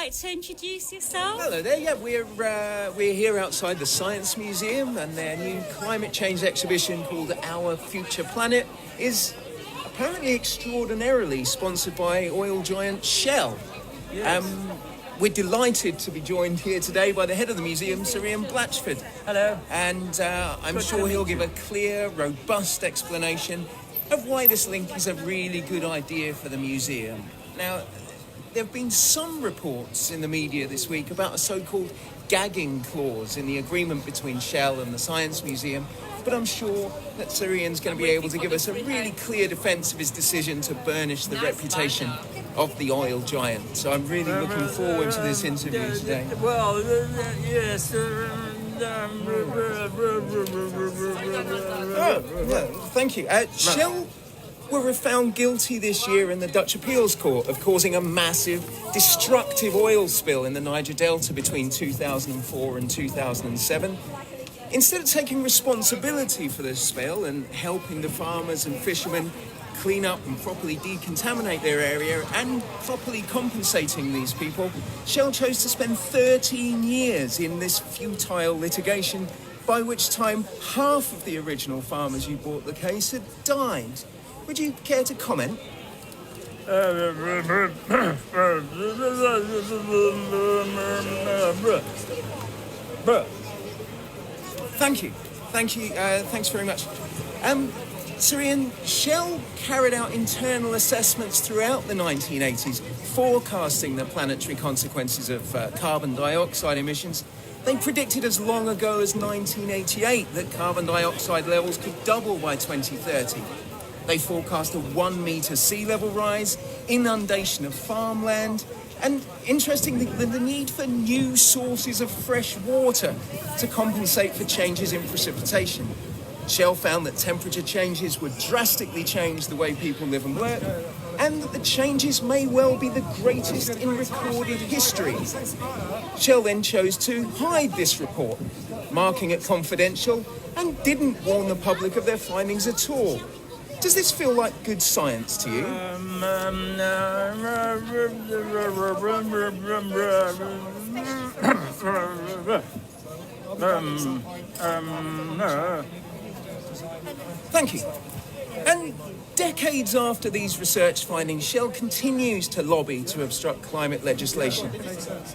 like to introduce yourself? Hello there. Yeah, we're here outside the Science Museum, and their new climate change exhibition called Our Future Planet is apparently extraordinarily sponsored by oil giant Shell. Yes. We're delighted to be joined here today by the head of the museum, Sir Ian Blatchford. Hello. And I'm sure he'll give a clear, robust explanation of why this link is a really good idea for the museum. Now, there have been some reports in the media this week about a so-called gagging clause in the agreement between Shell and the Science Museum, but I'm sure that Sir Ian's going to be able to give us a really clear defence of his decision to burnish the reputation of the oil giant. So I'm really looking forward to this interview today. Well, yes. Thank you. Shell were found guilty this year in the Dutch Appeals Court of causing a massive, destructive oil spill in the Niger Delta between 2004 and 2007. Instead of taking responsibility for this spill and helping the farmers and fishermen clean up and properly decontaminate their area and properly compensating these people, Shell chose to spend 13 years in this futile litigation, by which time half of the original farmers who brought the case had died. Would you care to comment? Thank you. Thanks very much. Sir Ian, Shell carried out internal assessments throughout the 1980s, forecasting the planetary consequences of carbon dioxide emissions. They predicted as long ago as 1988 that carbon dioxide levels could double by 2030. They forecast a 1 metre sea level rise, inundation of farmland, and interestingly, the need for new sources of fresh water to compensate for changes in precipitation. Shell found that temperature changes would drastically change the way people live and work, and that the changes may well be the greatest in recorded history. Shell then chose to hide this report, marking it confidential, and didn't warn the public of their findings at all. Does this feel like good science to you? Thank you. And decades after these research findings, Shell continues to lobby to obstruct climate legislation.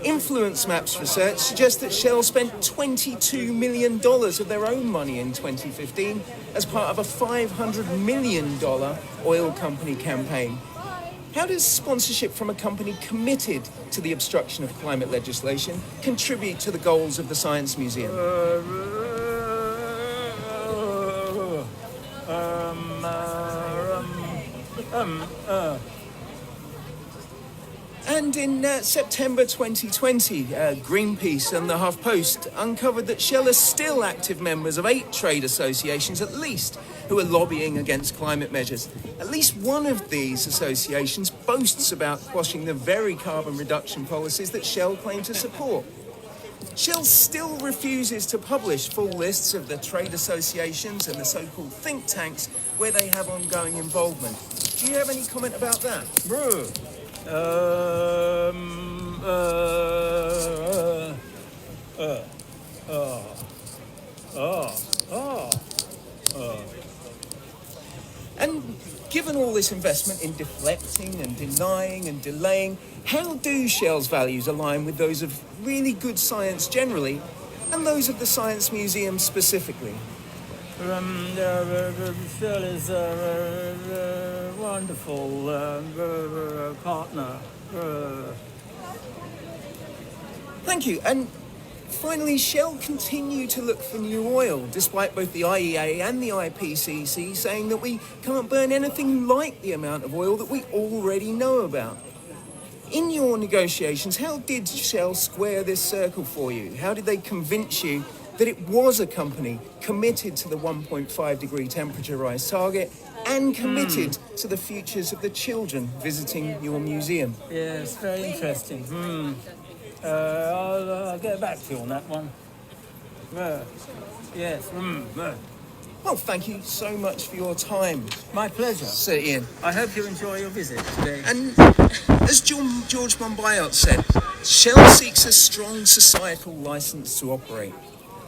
Influence Maps research suggests that Shell spent $22 million of their own money in 2015 as part of a $500 million oil company campaign. How does sponsorship from a company committed to the obstruction of climate legislation contribute to the goals of the Science Museum? And in September 2020, Greenpeace and the HuffPost uncovered that Shell are still active members of 8 trade associations, at least, who are lobbying against climate measures. At least one of these associations boasts about quashing the very carbon reduction policies that Shell claim to support. Shell still refuses to publish full lists of the trade associations and the so-called think tanks where they have ongoing involvement. Do you have any comment about that? And given all this investment in deflecting and denying and delaying, how do Shell's values align with those of really good science generally and those of the Science Museum specifically? Shell is a wonderful partner. Thank you. And finally, Shell continue to look for new oil, despite both the IEA and the IPCC saying that we can't burn anything like the amount of oil that we already know about. In your negotiations, how did Shell square this circle for you? How did they convince you that it was a company committed to the 1.5 degree temperature rise target and committed to the futures of the children visiting your museum? Yes, very interesting. I'll get back to you on that one. Yes. Well, thank you so much for your time. My pleasure. Sir Ian. I hope you enjoy your visit today. And as George Monbiot said, Shell seeks a strong societal license to operate.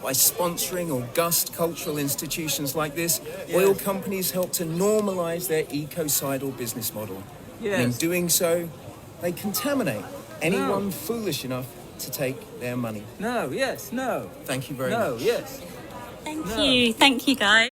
By sponsoring august cultural institutions like this, oil companies help to normalise their ecocidal business model. And in Yes. doing so, they contaminate anyone foolish enough to take their money. No, yes, no. Thank you very No, much. yes. Thank you. Thank you, guys.